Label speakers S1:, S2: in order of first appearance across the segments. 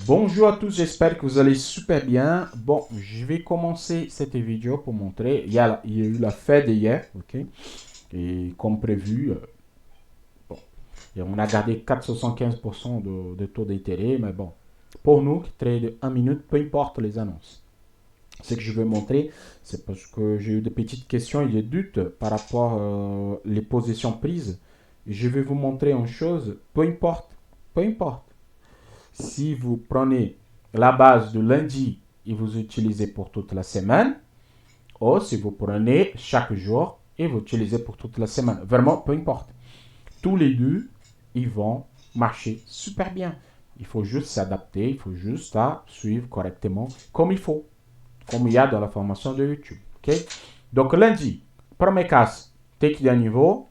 S1: Bonjour à tous, j'espère que vous allez super bien. Bon, je vais commencer cette vidéo pour montrer. Il y a eu la fête hier, ok? Et comme prévu, bon, et on a gardé 4,75% de taux d'intérêt, mais bon, pour nous qui trade 1 minute, peu importe les annonces. Ce que je vais montrer, c'est parce que j'ai eu des petites questions et des doutes par rapport les positions prises. Je vais vous montrer une chose, peu importe. Si vous prenez la base de lundi et vous utilisez pour toute la semaine, ou si vous prenez chaque jour et vous utilisez pour toute la semaine, vraiment, peu importe. Tous les deux, ils vont marcher super bien. Il faut juste s'adapter, il faut juste suivre correctement comme il faut, comme il y a dans la formation de YouTube. Okay? Donc lundi, premier casse, take d'un niveau.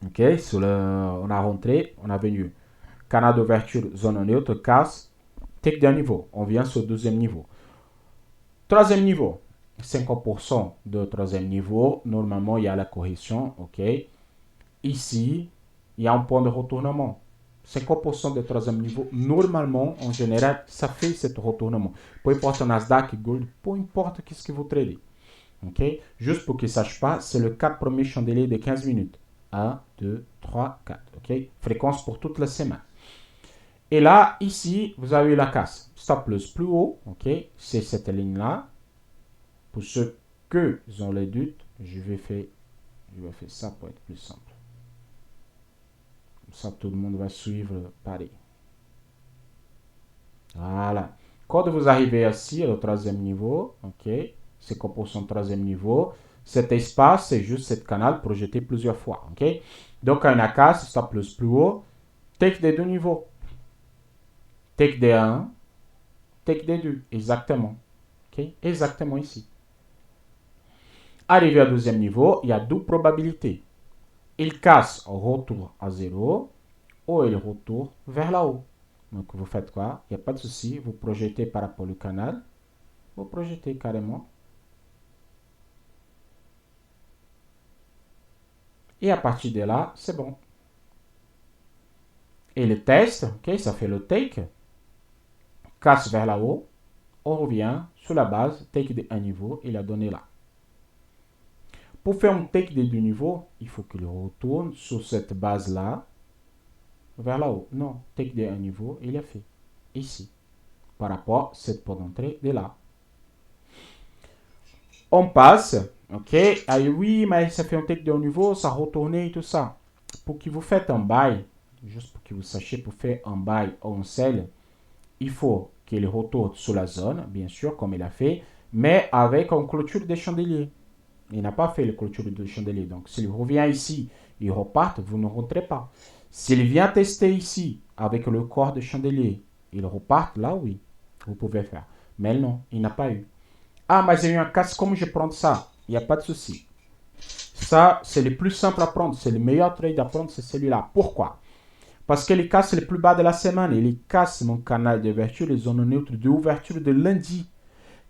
S1: Okay? On a rentré, on a venu canal d'ouverture, zone neutre, casse, take d'un niveau. On vient sur le deuxième niveau. Troisième niveau, 50% de troisième niveau. Normalement, il y a la correction. OK. Ici, il y a un point de retournement. 50% de troisième niveau, normalement, en général, ça fait ce retournement. Peu importe Nasdaq, Gold, peu importe qu'est-ce que vous tradez. OK. Juste pour qu'ils ne sachent pas, c'est le 4 premiers chandeliers de 15 minutes. 1, 2, 3, 4. OK. Fréquence pour toute la semaine. Et là, ici, vous avez la casse. Stop loss plus haut, ok, c'est cette ligne-là. Pour ceux qui ont les doutes, je vais faire ça pour être plus simple. Comme ça, tout le monde va suivre pareil. Voilà. Quand vous arrivez ici, au troisième niveau, ok, c'est qu'on pour son troisième niveau. Cet espace, c'est juste ce canal projeté plusieurs fois, ok. Donc, quand il y a une casse, stop loss plus haut, take des deux niveaux. Take des 1, take des 2, exactement. Ok, exactement ici. Arrivé au deuxième niveau, il y a deux probabilités. Il casse au retour à zéro ou il retourne vers là haut. Donc vous faites quoi? Il n'y a pas de souci. Vous projetez par rapport au canal. Vous projetez carrément. Et à partir de là, c'est bon. Et le test, ok, ça fait le take. Casse vers là haut. On revient sur la base. Take de un niveau. Il a donné là. Pour faire un take de deux niveaux, il faut qu'il retourne sur cette base-là vers là haut. Non, take de un niveau, il a fait. Ici. Par rapport à cette porte d'entrée de là. On passe, ok, ah oui, mais ça fait un take de haut niveau, ça retourne et tout ça. Pour que vous faites un bail, juste pour que vous sachiez, pour faire un bail ou un sell, il faut qu'il retourne sur la zone, bien sûr, comme il a fait, mais avec une clôture des chandeliers. Il n'a pas fait la clôture des chandeliers. Donc, s'il revient ici, il repart, vous ne rentrez pas. S'il vient tester ici, avec le corps de chandelier, il repart, là oui, vous pouvez faire. Mais non, il n'a pas eu. Ah, mais j'ai eu un casse, comment je prends ça? Il n'y a pas de souci. Ça, c'est le plus simple à prendre. C'est le meilleur trade à prendre, c'est celui-là. Pourquoi? Parce que les casses les plus bas de la semaine, et les casses mon canal d'ouverture, les zones neutres d'ouverture de lundi.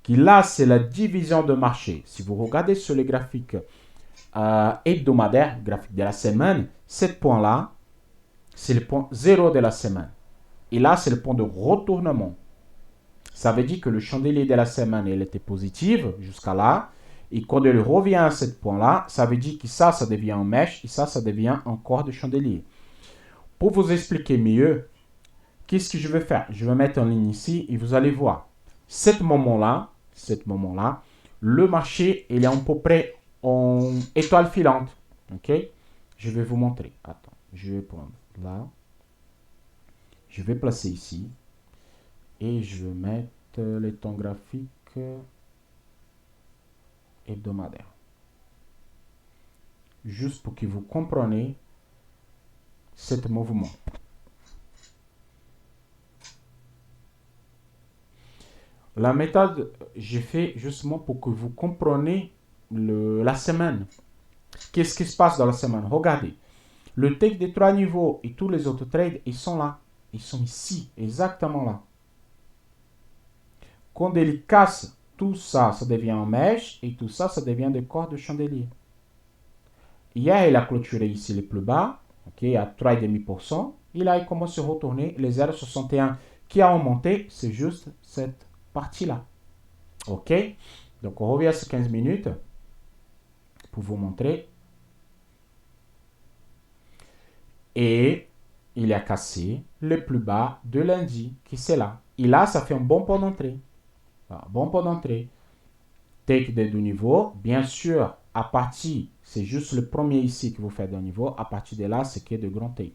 S1: Qui là, c'est la division de marché. Si vous regardez sur les graphiques hebdomadaires, graphique de la semaine, ce point-là, c'est le point zéro de la semaine. Et là, c'est le point de retournement. Ça veut dire que le chandelier de la semaine, il était positif jusqu'à là. Et quand il revient à ce point-là, ça veut dire que ça devient un mèche et ça devient un corps de chandelier. Pour vous expliquer mieux, qu'est-ce que je vais faire? Je vais mettre en ligne ici et vous allez voir. Ce moment-là, le marché, il est à peu près en étoile filante. Ok? Je vais vous montrer. Attends, je vais prendre là. Je vais placer ici. Et je vais mettre les temps graphiques hebdomadaires. Juste pour que vous compreniez ce mouvement. La méthode, j'ai fait justement pour que vous compreniez la semaine. Qu'est-ce qui se passe dans la semaine? Regardez. Le take des trois niveaux et tous les autres trades, ils sont là. Ils sont ici, exactement là. Quand il casse, tout ça, ça devient un mèche et tout ça, ça devient des corps de chandelier. Hier, il a clôturé ici le plus bas, ok, à 3,5%. Et là, il commence à retourner les 0,61 qui a remonté, c'est juste cette partie-là. OK? Donc, on revient sur 15 minutes pour vous montrer. Et il a cassé le plus bas de lundi, qui c'est là. Et là, ça fait un bon point d'entrée. Bon point d'entrée. Take des deux niveaux. Bien sûr, à partir, c'est juste le premier ici que vous faites d'un niveau. À partir de là, c'est qu'il y a de grands take.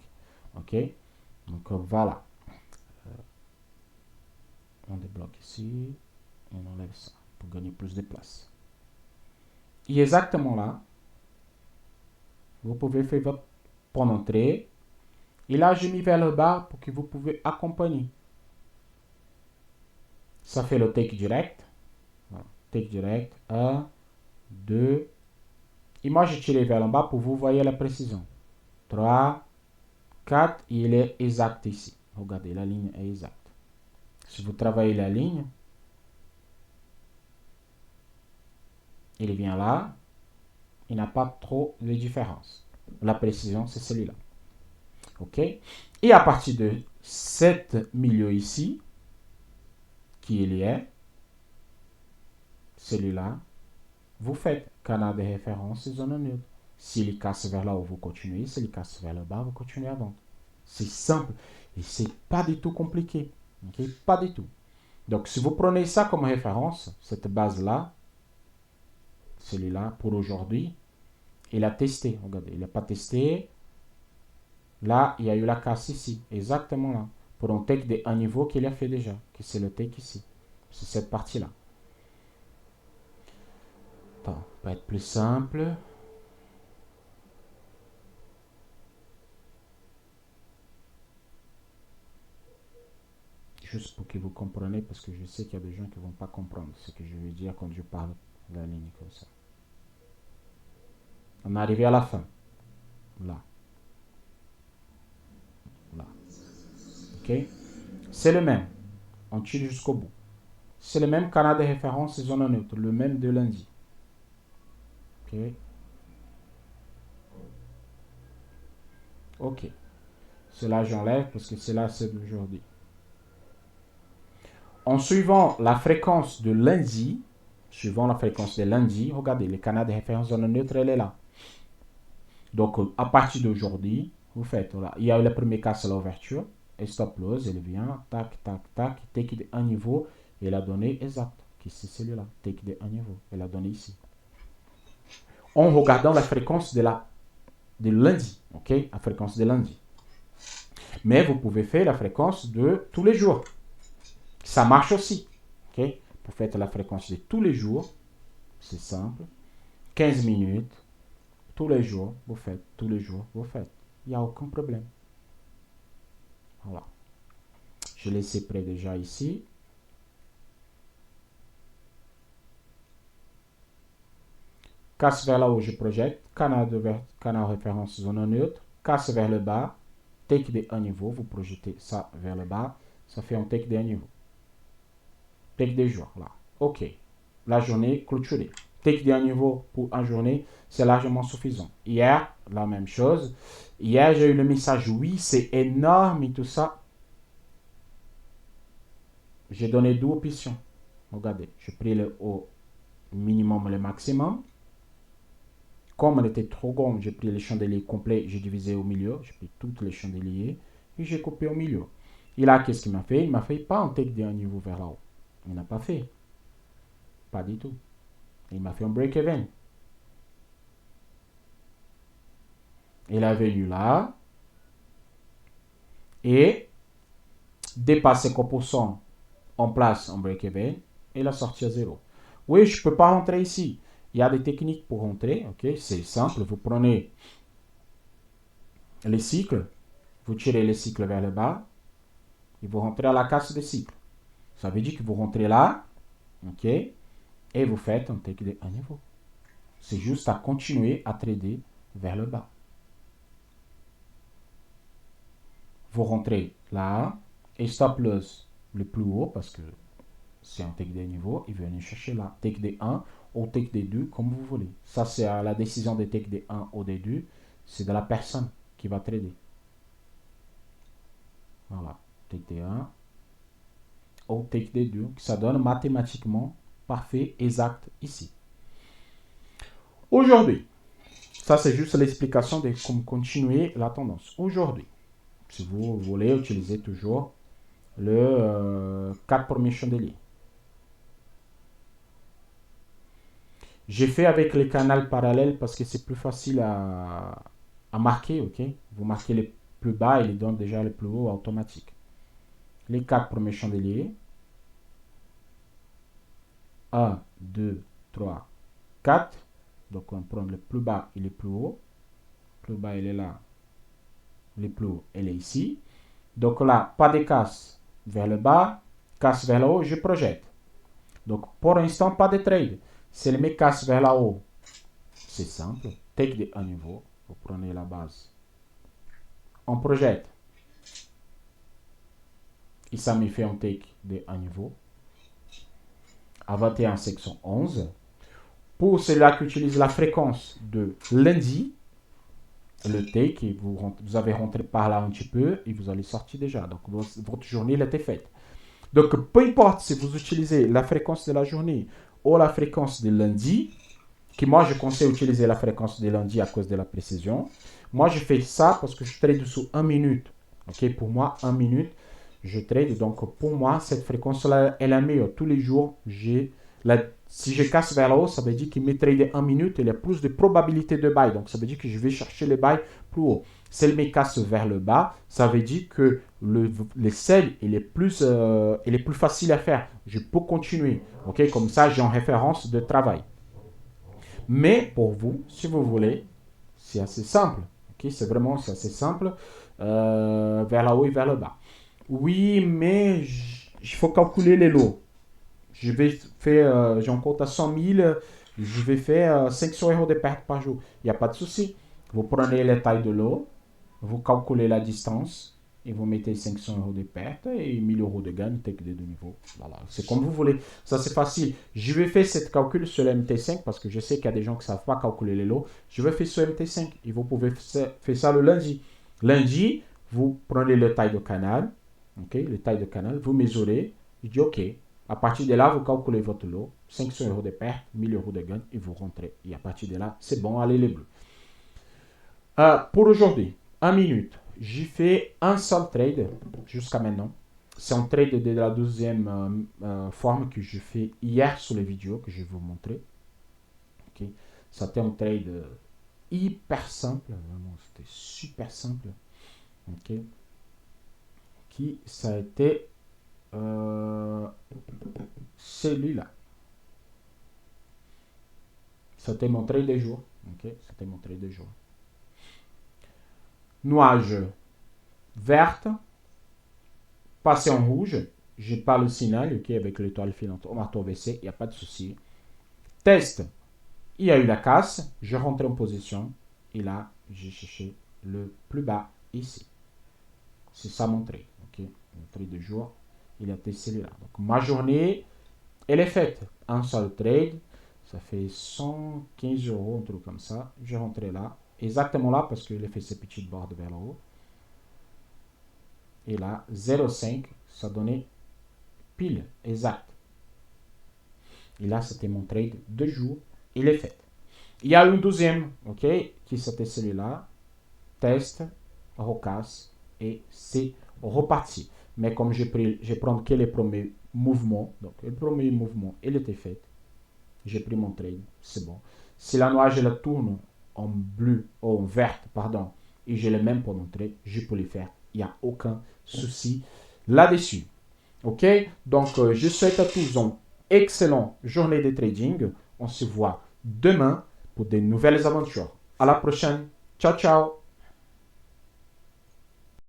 S1: OK? Donc, voilà. On débloque ici. On enlève ça pour gagner plus de place. Et exactement là, vous pouvez faire votre point d'entrée. Et là, j'ai mis vers le bas pour que vous pouvez accompagner. Ça fait le take direct. Voilà. Take direct. 1, 2. Et moi, j'ai tiré vers le bas pour vous voyez la précision. 3, 4. Et il est exact ici. Regardez, la ligne est exacte. Si vous travaillez la ligne, il vient là. Il n'a pas trop de différence. La précision, c'est celui-là. OK? Et à partir de cet milieu ici, qui il est, celui-là, vous faites canal de référence et zone neutre. S'il casse vers là haut, vous continuez. S'il casse vers le bas, vous continuez à vendre. C'est simple et c'est pas du tout compliqué. Okay? Pas du tout. Donc, si vous prenez ça comme référence, cette base-là, celui-là, pour aujourd'hui, il a testé. Regardez, il n'a pas testé. Là, il y a eu la casse ici. Exactement là. Pour un take de un niveau qu'il a fait déjà. Que c'est le take ici. C'est cette partie-là. Attends, pour être plus simple. Juste pour que vous compreniez, parce que je sais qu'il y a des gens qui ne vont pas comprendre ce que je veux dire quand je parle de la ligne comme ça. On est arrivé à la fin. Là. Là. OK? C'est le même. On tire jusqu'au bout. C'est le même canal de référence et zone neutre. Le même de lundi. OK? OK. Cela, j'enlève parce que cela, c'est d'aujourd'hui. En suivant la fréquence de lundi, regardez, le canal de référence zone neutre, elle est là. Donc, à partir d'aujourd'hui, vous faites, voilà, il y a eu le premier cas, c'est l'ouverture, et stop loss, il vient, tac, tac, tac, take de un niveau, et la donnée exacte, qui c'est celui-là, take de un niveau, et la donnée ici. En regardant la fréquence de lundi, ok, la fréquence de lundi. Mais vous pouvez faire la fréquence de tous les jours. Ça marche aussi, ok. Vous faites la fréquence de tous les jours, c'est simple, 15 minutes, tous les jours, vous faites, tous les jours, vous faites. Il n'y a aucun problème. Voilà. Je laisse près déjà ici. Casse vers là où je projette. Canal référence zone neutre. Casse vers le bas. Take de un niveau. Vous projetez ça vers le bas. Ça fait un take de un niveau. Take des jours. Là. OK. La journée clôturée. Take de un niveau pour une journée, c'est largement suffisant. Hier, la même chose. Hier, j'ai eu le message, oui, c'est énorme et tout ça. J'ai donné deux options. Regardez, j'ai pris le au minimum et le maximum. Comme elle était trop grande, j'ai pris les chandeliers complets, j'ai divisé au milieu, j'ai pris tous les chandeliers et j'ai coupé au milieu. Et là, qu'est-ce qu'il m'a fait? Il m'a fait pas un take d'un niveau vers là-haut. Il n'a pas fait. Pas du tout. Il m'a fait un break-even. Il est venu là et dépassé 50% en place en break-even et la sortie à zéro. Oui, je ne peux pas rentrer ici. Il y a des techniques pour rentrer. Ok, c'est simple. Vous prenez les cycles, vous tirez les cycles vers le bas et vous rentrez à la casse des cycles. Ça veut dire que vous rentrez là, ok, et vous faites un take de un niveau. C'est juste à continuer à trader vers le bas. Vous rentrez là et stop loss le plus haut parce que c'est un take des niveaux, il venez chercher là, take des 1 ou take des 2 comme vous voulez. Ça c'est la décision de take des 1 ou des 2, c'est de la personne qui va trader. Voilà, take des 1 au take des deux, ça donne mathématiquement parfait, exact ici. Aujourd'hui, ça c'est juste l'explication de comment continuer la tendance. Aujourd'hui, si vous voulez utiliser toujours le 4 premiers chandeliers. J'ai fait avec les canaux parallèles parce que c'est plus facile à marquer, ok? Vous marquez les plus bas et les donne déjà les plus hauts automatiques. Les 4 premiers chandeliers. 1, 2, 3, 4. Donc on prend le plus bas et le plus haut. Le plus bas il est là. Le plus haut il est ici. Donc là, pas de casse vers le bas, casse vers le haut, je projette. Donc pour l'instant, pas de trade. Si elle me casse vers le haut, c'est simple. Take de un niveau. Vous prenez la base. On projette. Et ça me fait un take de un niveau. À 21 section 11. Pour celui-là qui utilise la fréquence de lundi, le take, vous avez rentré par là un petit peu et vous allez sortir déjà. Donc votre journée elle était faite. Donc peu importe si vous utilisez la fréquence de la journée ou la fréquence de lundi, que moi je conseille d'utiliser la fréquence de lundi à cause de la précision. Moi je fais ça parce que je trade sous 1 minute. Ok, pour moi 1 minute, je trade. Donc pour moi cette fréquence là est la meilleure. Tous les jours, si je casse vers le haut, ça veut dire que mes trades 1 minute, il y a plus de probabilité de buy. Donc ça veut dire que je vais chercher les buy plus haut. Si elle me casse vers le bas, ça veut dire que le sell il est plus facile à faire. Je peux continuer. Ok, comme ça j'ai en référence de travail. Mais pour vous, si vous voulez, c'est assez simple. Okay? C'est assez simple. Vers le haut et vers le bas. Oui, mais il faut calculer les lots. Je vais faire, j'en compte à 100 000, je vais faire 500 euros de perte par jour. Il n'y a pas de souci. Vous prenez les tailles de l'eau, vous calculez la distance et vous mettez 500 euros de perte et 1000 euros de gain, take des deux niveaux. Voilà, c'est comme vous voulez. Ça, c'est facile. Je vais faire cette calcul sur le MT5 parce que je sais qu'il y a des gens qui ne savent pas calculer les lots. Je vais faire sur MT5 et vous pouvez faire ça le lundi. Lundi, vous prenez le taille de canal, okay, le taille de canal, vous mesurez, je dis OK. À partir de là, vous calculez votre lot, 500 euros de perte, 1000 euros de gain et vous rentrez. Et à partir de là, c'est bon, allez les bleus. Pour aujourd'hui, 1 minute, j'ai fait un seul trade jusqu'à maintenant. C'est un trade de la deuxième forme que je fais hier sur les vidéos que je vais vous montrer. Okay. C'était un trade hyper simple, vraiment, c'était super simple. Okay. Qui ça a été celui-là. C'était mon trade des jours. Okay. C'était mon trade des jours. Nuage verte, passé en rouge, j'ai pas le signal, ok, avec l'étoile filante au marteau WC, il n'y a pas de souci. Test, il y a eu la casse, je rentre en position, et là, j'ai cherché le plus bas ici. C'est ça mon trade, ok, mon trade de jour, il a été celui-là. Donc ma journée, elle est faite, un seul trade, ça fait 115 euros, un truc comme ça, je rentré là, exactement là, parce qu'il a fait ses petites bordes vers le haut. Et là, 0,5, ça donnait pile, exact. Et là, c'était mon trade de jour. Il est fait. Il y a un deuxième, ok, qui c'était celui-là. Test, recasse, et c'est reparti. Mais comme je prends que les premiers mouvements, donc le premier mouvement, il était fait. J'ai pris mon trade, c'est bon. Si la nuage, elle tourne en bleu, ou en verte, pardon, et j'ai le même pour montrer, je peux le faire. Il n'y a aucun souci là-dessus. Ok? Donc, je souhaite à tous une excellente journée de trading. On se voit demain pour de nouvelles aventures. À la prochaine. Ciao, ciao.